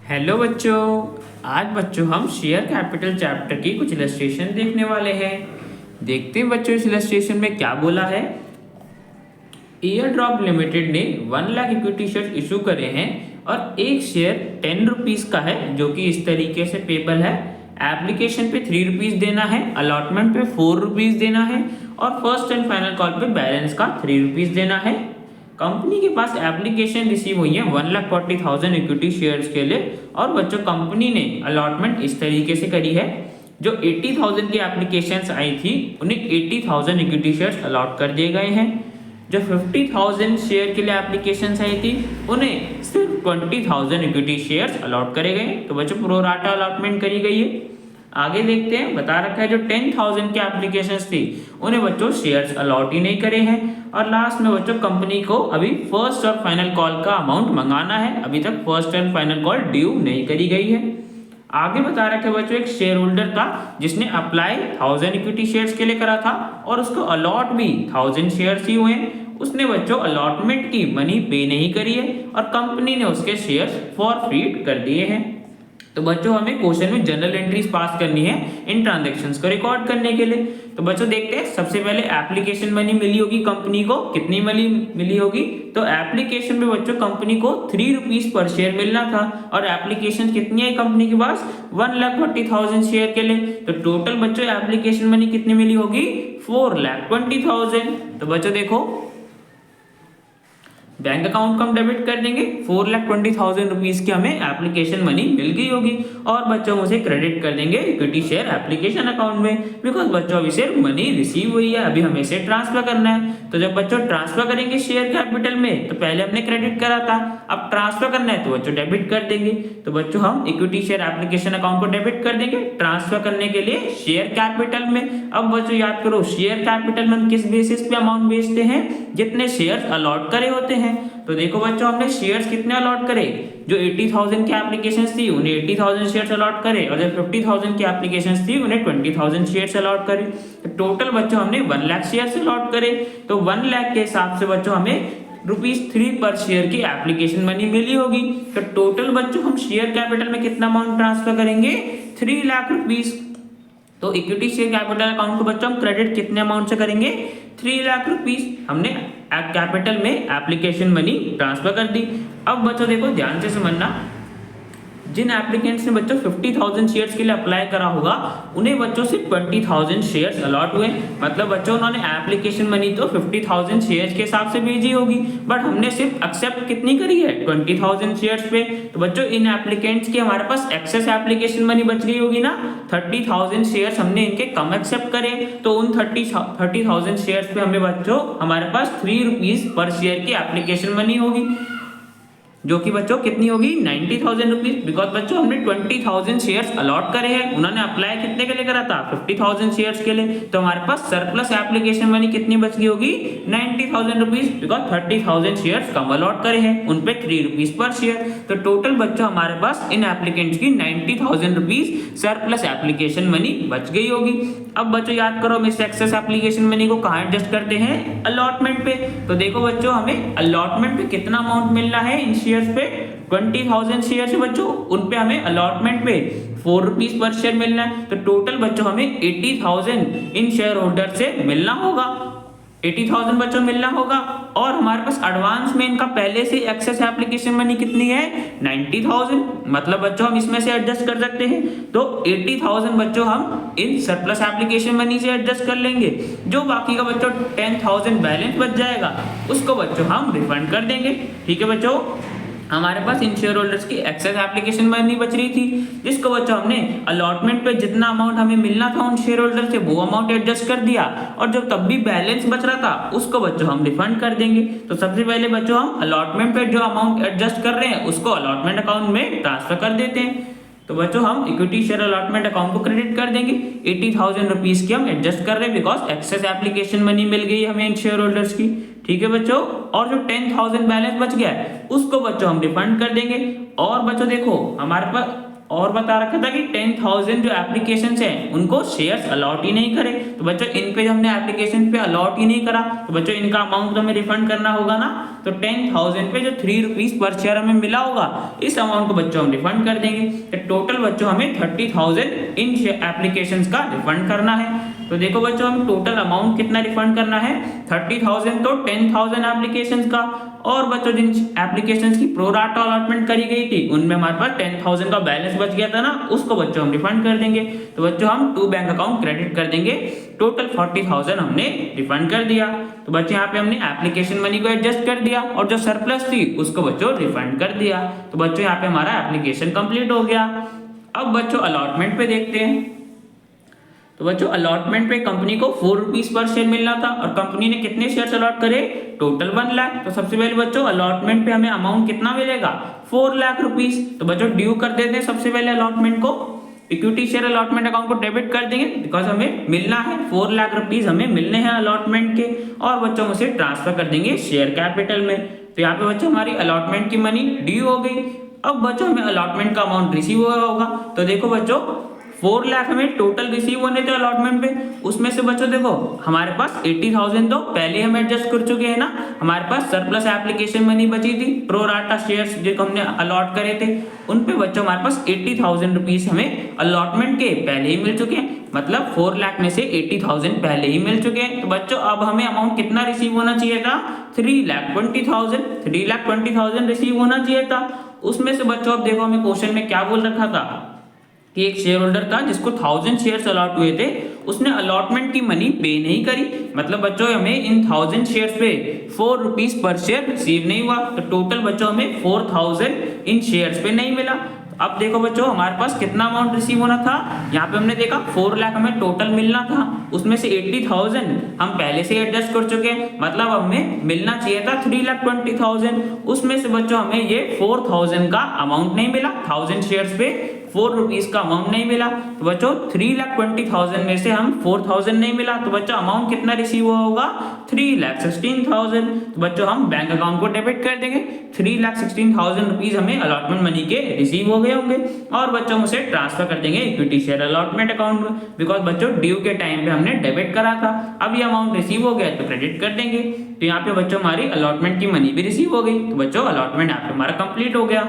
Hello बच्चों। आज बच्चों हम शेयर कैपिटल चैप्टर की कुछ इलस्ट्रेशन देखने वाले हैं। देखते हैं बच्चों इस इलस्ट्रेशन में क्या बोला है। एयर ड्रॉप लिमिटेड ने 1 लाख इक्विटी शेयर इशू करे हैं और एक शेयर 10 रुपीज का है, जो कि इस तरीके से पेबल है। एप्लीकेशन पे 3 रुपीज देना है, अलॉटमेंट पे 4 रुपीज देना है और फर्स्ट एंड फाइनल कॉल पे बैलेंस का 3 रुपीज देना है। कंपनी के पास एप्लीकेशन रिसीव हुई है 1,40,000 इक्विटी शेयर्स के लिए और बच्चों कंपनी ने अलॉटमेंट इस तरीके से करी है। जो 80,000 की एप्लीकेशंस आई थी उन्हें 80,000 इक्विटी शेयर्स अलॉट कर दिए गए हैं। जो 50,000 शेयर के लिए एप्लीकेशंस आई थी उन्हें सिर्फ 20,000 इक्विटी शेयर्स अलॉट करे गए। तो बच्चों प्रो राटा अलॉटमेंट करी गई है। आगे देखते हैं, बता रखा है जो 10,000 की एप्लीकेशंस थी उन्हें बच्चों शेयर्स अलॉट ही नहीं करे हैं। और लास्ट में बच्चों कंपनी को अभी फर्स्ट और फाइनल कॉल का अमाउंट मंगाना है। अभी तक first and final call due नहीं करी गई है। आगे बता रखा है बच्चों एक शेयर होल्डर था जिसने अप्लाई 1000 इक्विटी शेयर्स के लिए करा था और उसको अलॉट भी 1000 शेयर्स ही हुए हैं। उसने बच्चों अलॉटमेंट की मनी पे नहीं करी है और कंपनी ने उसके शेयर्स फॉरफिट कर दिए हैं। तो बच्चों हमें क्वेश्चन में जनरल एंट्रीज पास करनी है इन ट्रांजैक्शंस को रिकॉर्ड करने के लिए। तो बच्चों देखते हैं, सबसे पहले एप्लीकेशन मनी मिली होगी कंपनी को। कितनी मनी मिली होगी? तो एप्लीकेशन में बच्चों कंपनी को 3 रुपीज पर शेयर मिलना था और एप्लीकेशन कितनी है कंपनी के पास? 1,40,000 शेयर के लिए। तो टोटल बच्चों एप्लीकेशन मनी कितनी मिली होगी? 4,20,000। तो बच्चों देखो बैंक अकाउंट को हम डेबिट कर देंगे। 4,20,000 रुपीज की हमें एप्लीकेशन मनी मिल गई होगी और बच्चों उसे क्रेडिट कर देंगे इक्विटी शेयर एप्लीकेशन अकाउंट में, बिकॉज बच्चों अभी से मनी रिसीव हुई है, अभी हमें इसे ट्रांसफर करना है। तो जब बच्चों ट्रांसफर करेंगे शेयर कैपिटल में तो पहले हमने क्रेडिट करा था, अब ट्रांसफर करना है तो बच्चों डेबिट कर देंगे। तो बच्चों हम इक्विटी शेयर एप्लीकेशन अकाउंट को डेबिट कर देंगे ट्रांसफर करने के लिए शेयर कैपिटल में। अब बच्चों याद करो शेयर कैपिटल में हम किस बेसिस पे अमाउंट बेचते हैं? जितने शेयर अलॉट करे होते हैं। तो देखो बच्चों हमने शेयर्स कितने अलॉट करे? जो 80,000 की एप्लीकेशंस थी उन्हें 80,000 शेयर्स अलॉट करे और जो 50,000 की एप्लीकेशंस थी उन्हें 20,000 शेयर्स अलॉट करे। तो टोटल बच्चों हमने 1 लाख शेयर्स अलॉट करे। तो 1 लाख के हिसाब से बच्चों हमें ₹3 पर शेयर की एप्लीकेशन मनी मिली होगी। तो टोटल बच्चों हम शेयर कैपिटल में कितना अमाउंट ट्रांसफर करेंगे? 3 लाख रुपीस। तो इक्विटी शेयर कैपिटल अकाउंट को बच्चों हम क्रेडिट कितने अमाउंट से करेंगे? 3 लाख रुपीस हमने कैपिटल में एप्लीकेशन मनी ट्रांसफर कर दी। अब बच्चों देखो ध्यान से समझना, जिन एप्लीकेंट्स ने बच्चों 50,000 शेयर्स के लिए अप्लाई करा होगा उन्हें बच्चों सिर्फ 20,000 शेयर्स अलॉट हुए। मतलब बच्चों उन्होंने एप्लीकेशन मनी तो 50,000 शेयर्स के हिसाब से भेजी होगी, बट हमने सिर्फ एक्सेप्ट कितनी करी है? 20,000 शेयर्स पे। तो बच्चों इन एप्लीकेंट्स की हमारे पास एक्सेस एप्लीकेशन मनी बच गई होगी ना। 30,000 शेयर्स हमने इनके कम एक्सेप्ट करे, तो उन 30,000 शेयर्स पे हमें बच्चों हमारे पास 3 रुपीज पर शेयर की एप्लीकेशन मनी होगी, जो कि बच्चों कितनी होगी? 90,000 रुपीज। बिकॉज बच्चों हमने 20,000 शेयर्स अलॉट करे हैं, उन्होंने अप्लाई कितने के लिए करा था? 50,000 शेयर्स के लिए। तो हमारे पास सरप्लस एप्लीकेशन मनी कितनी बच गई होगी? 90,000 रुपीज। बिकॉज 30,000 शेयर्स कम अलॉट करे हैं, उन पे 3 रुपीज पर शेयर। तो टोटल बच्चों हमारे पास इन एप्लीकेंट्स की 90,000 रुपीज सरप्लस एप्लीकेशन मनी बच गई होगी। अब बच्चों याद करो हम इस एक्सेस एप्लीकेशन मनी को कहाँ एडजस्ट करते हैं? अलॉटमेंट पे। तो देखो बच्चों हमें अलॉटमेंट पे कितना अमाउंट मिलना है इन शेयर्स पे? 20,000 शेयर्स है बच्चों, उन पे हमें अलॉटमेंट पे 4 रुपीज पर शेयर मिलना है। तो टोटल बच्चों हमें 80,000 इन शेयर होल्डर से मिलना होगा। 80,000 बच्चों मिलना होगा और हमारे पास एडवांस में इनका पहले से एक्सेस एप्लीकेशन मनी कितनी है? 90,000। मतलब बच्चों हम इसमें से एडजस्ट कर सकते हैं। तो 80,000 बच्चों हम इन सरप्लस एप्लीकेशन मनी से एडजस्ट कर लेंगे। जो बाकी का बच्चों 10,000 बैलेंस बच जाएगा उसको बच्चों हम रिफंड कर देंगे। ठीक है बच्चों, हमारे पास इन शेयर होल्डर्स की एक्सेस एप्लीकेशन मनी बच रही थी, जिसको बच्चों हमने अलॉटमेंट पे जितना अमाउंट हमें मिलना था उन शेयर होल्डर से वो अमाउंट एडजस्ट कर दिया और जो तब भी बैलेंस बच रहा था उसको बच्चों हम रिफंड कर देंगे। तो सबसे पहले बच्चों हम अलॉटमेंट पे जो अमाउंट एडजस्ट कर रहे हैं उसको अलॉटमेंट अकाउंट में ट्रांसफर कर देते हैं। तो बच्चों हम इक्विटी शेयर अलॉटमेंट अकाउंट को क्रेडिट कर देंगे। 80,000 रुपीज की हम एडजस्ट कर रहे हैं बिकॉज एक्सेस एप्लीकेशन मनी मिल गई हमें इन शेयर होल्डर्स की। ठीक है बच्चों, और जो 10,000 बैलेंस बच गया है उसको बच्चों हम रिफंड कर देंगे। और बच्चों देखो हमारे पास और बता रखा था कि 10,000 जो एप्लीकेशन हैं उनको शेयर्स अलॉट ही नहीं करे। तो बच्चों इन पे जो हमने एप्लीकेशन पे अलॉट ही नहीं करा तो बच्चों इनका अमाउंट तो हमें रिफंड करना होगा ना। तो 10,000 पे जो 3 रुपीज पर शेयर हमें मिला होगा इस अमाउंट को बच्चों हम रिफंड कर देंगे। तो टोटल बच्चों हमें 30,000 इन एप्लीकेशंस का रिफंड करना है। तो देखो बच्चों हम टोटल अमाउंट कितना रिफंड करना है 30,000 तो 10,000 एप्लीकेशंस का, और बच्चों जिन एप्लीकेशंस की प्रो राटा अलॉटमेंट करी गई थी उनमें हमारे पास 10,000 का बैलेंस बच गया था ना, उसको बच्चों हम रिफंड कर देंगे। तो बच्चों हम 2 बैंक अकाउंट क्रेडिट कर देंगे, टोटल 40,000 हमने रिफंड कर दिया। तो बच्चों यहाँ पे हमने एप्लीकेशन मनी को एडजस्ट कर दिया और जो सरप्लस थी उसको बच्चों रिफंड कर दिया। तो बच्चों यहाँ पे हमारा एप्लीकेशन कंप्लीट हो गया। अब बच्चों अलॉटमेंट पे देखते हैं। तो बच्चों अलॉटमेंट पे कंपनी को 4 रुपीज पर शेयर मिलना था और कंपनी ने कितने शेयर अलॉट करे, टोटल 1 लाख। तो सबसे पहले बच्चों अलॉटमेंट पे हमें अमाउंट कितना मिलेगा 4 लाख रुपीज। तो बच्चों ड्यू कर देते हैं सबसे पहले अलॉटमेंट को, इक्विटी शेयर अलॉटमेंट अकाउंट को डेबिट कर देंगे बिकॉज हमें मिलना है 4 लाख रुपीज हमें मिलने हैं अलॉटमेंट के, और बच्चों उसे ट्रांसफर कर देंगे शेयर कैपिटल में। तो यहाँ पे बच्चों हमारी अलॉटमेंट की मनी ड्यू हो गई। अब बच्चों हमें अलॉटमेंट का अमाउंट रिसीव हुआ होगा। तो देखो बच्चों 4 लाख हमें टोटल रिसीव होने थे अलॉटमेंट पे, उसमें से बच्चों देखो हमारे पास 80,000 तो पहले हम एडजस्ट कर चुके हैं ना, हमारे पास सरप्लस एप्लीकेशन मनी बची थी प्रो राटा शेयर्स जो हमने अलॉट करे थे उन पे बच्चों हमारे पास 80,000 रुपीज हमें अलॉटमेंट के पहले ही मिल चुके हैं, मतलब 4 लाख में से 80,000 पहले ही मिल चुके हैं। तो बच्चों अब हमें अमाउंट कितना रिसीव होना चाहिए था 3,20,000 रिसीव होना चाहिए था। उसमें से बच्चों अब देखो हमें क्वेश्चन में क्या बोल रखा था कि एक शेयर होल्डर था जिसको 1000 शेयर्स अलॉट हुए थे, उसने अलॉटमेंट की मनी पे नहीं करी, मतलब बच्चों हमें इन 1000 शेयर्स पे 4 रुपीज पर शेयर रिसीव नहीं हुआ। तो टोटल बच्चों हमें 4000 इन शेयर्स पे नहीं मिला। अब देखो बच्चों हमारे पास कितना अमाउंट रिसीव होना था, यहाँ पे हमने देखा 4 लाख हमें टोटल मिलना था, उसमें से 80,000 हम पहले से एडजस्ट कर चुके हैं, मतलब हमें मिलना चाहिए था 3,20,000। उसमें से बच्चों हमें ये 4,000 का अमाउंट नहीं मिला, 1000 शेयर्स पे 4 रुपीज का अमाउंट नहीं मिला। तो बच्चों 3,20,000 में से हम 4,000 नहीं मिला, तो बच्चों अमाउंट कितना रिसीव हुआ होगा 3,16,000। तो बच्चों हम बैंक अकाउंट को डेबिट कर देंगे, 3,16,000 रुपीज हमें अलॉटमेंट मनी के रिसीव हो गए होंगे, और बच्चों उसे ट्रांसफर कर देंगे इक्विटी शेयर अलॉटमेंट अकाउंट में, बिकॉज बच्चों ड्यू के टाइम पे हमने डेबिट करा था, अब ये अमाउंट रिसीव हो गया तो क्रेडिट कर देंगे। तो यहाँ पे बच्चों हमारी अलॉटमेंट की मनी भी रिसीव हो गई। तो बच्चों अलॉटमेंट यहाँ पे हमारा कंप्लीट हो गया।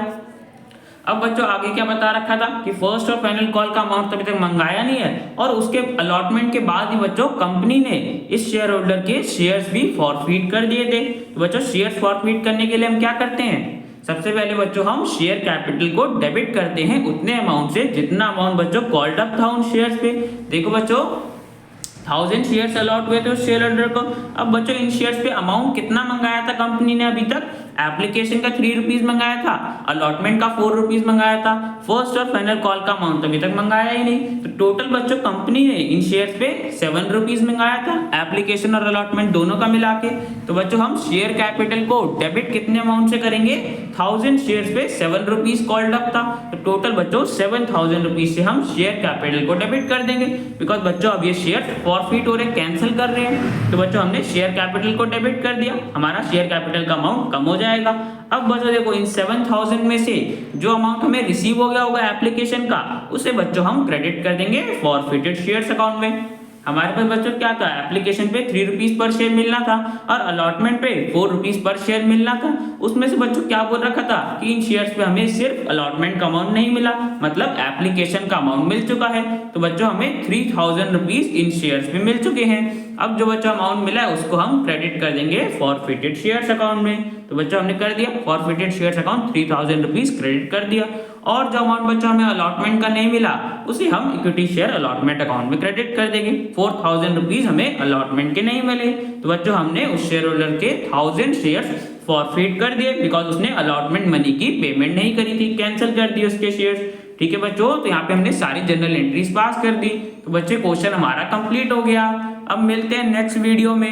अब बच्चों आगे क्या बता रखा था कि फर्स्ट और फाइनल कॉल का अमाउंट अभी तक मंगाया नहीं है, और उसके अलॉटमेंट के बाद ही बच्चों कंपनी ने इस शेयर होल्डर के शेयर्स भी फॉरफीट कर दिए थे। तो बच्चों शेयर्स फॉरफीट करने के लिए हम क्या करते हैं, सबसे पहले बच्चों हम शेयर कैपिटल को डेबिट करते हैं उतने अमाउंट से जितना अमाउंट बच्चों कॉल्ड अप था उन शेयर्स पे। देखो बच्चों 1000 शेयर्स अलॉट हुए थे उस शेयर होल्डर को। अब बच्चों इन शेयर्स पे अमाउंट कितना मंगाया था कंपनी ने अभी तक, एप्लीकेशन का 3 रुपीज मंगाया था, अलॉटमेंट का 4 रुपीज मंगाया था, फर्स्ट और फाइनल कॉल का अमाउंट अभी तक मंगाया ही नहीं। तो टोटल बच्चों कंपनी ने इन शेयर्स पे 7 रुपीज मंगाया था, एप्लीकेशन और अलॉटमेंट दोनों का मिला के। तो बच्चों हम शेयर कैपिटल को डेबिट कितने अमाउंट से करेंगे, 1000 शेयर्स पे 7 रुपीज कॉल्ड अप था, तो टोटल बच्चों 7,000 रुपीज से हम शेयर कैपिटल को डेबिट कर देंगे, बिकॉज बच्चों अब ये शेयर फॉरफीट हो रहे, कैंसिल कर रहे हैं। तो बच्चों हमने शेयर कैपिटल को डेबिट कर दिया, हमारा शेयर कैपिटल का अमाउंट कम हो जाएगा। अब बच्चों देखो इन 7,000 में से जो अमाउंट हमें रिसीव हो गया होगा एप्लीकेशन का, उसे बच्चों हम क्रेडिट कर देंगे फॉरफिटेड शेयर्स अकाउंट में। हमारे पास बच्चों क्या था, एप्लीकेशन पे 3 रुपीज पर शेयर मिलना था और अलॉटमेंट पे 4 रुपीज पर शेयर मिलना था। उसमें से बच्चों क्या बोल रखा था कि इन शेयर्स पे हमें सिर्फ अलॉटमेंट का अमाउंट नहीं मिला, मतलब एप्लीकेशन का अमाउंट मिल चुका है। तो बच्चों हमें 3,000 रुपीज इन शेयर्स पे मिल चुके हैं। अब जो बच्चों अमाउंट मिला है उसको हम क्रेडिट कर देंगे फॉरफिटेड शेयर्स अकाउंट में। तो बच्चों हमने कर दिया forfeited shares account 3,000 rupees credit कर दिया, और जो अमाउंट बच्चों हमें अलॉटमेंट का नहीं मिला उसे हम इक्विटी शेयर अलॉटमेंट अकाउंट में क्रेडिट कर देंगे। 4,000 रुपीज हमें अलॉटमेंट के नहीं मिले, तो बच्चों हमने उस शेयर होल्डर के 1000 शेयर्स फॉरफिट कर दिए, बिकॉज उसने अलॉटमेंट मनी की पेमेंट नहीं करी थी, कैंसिल कर दिए उसके शेयर्स। ठीक है बच्चों, तो यहाँ पे हमने सारी जनरल एंट्रीज पास कर दी। तो बच्चे क्वेश्चन हमारा कंप्लीट हो गया। अब मिलते हैं नेक्स्ट वीडियो में।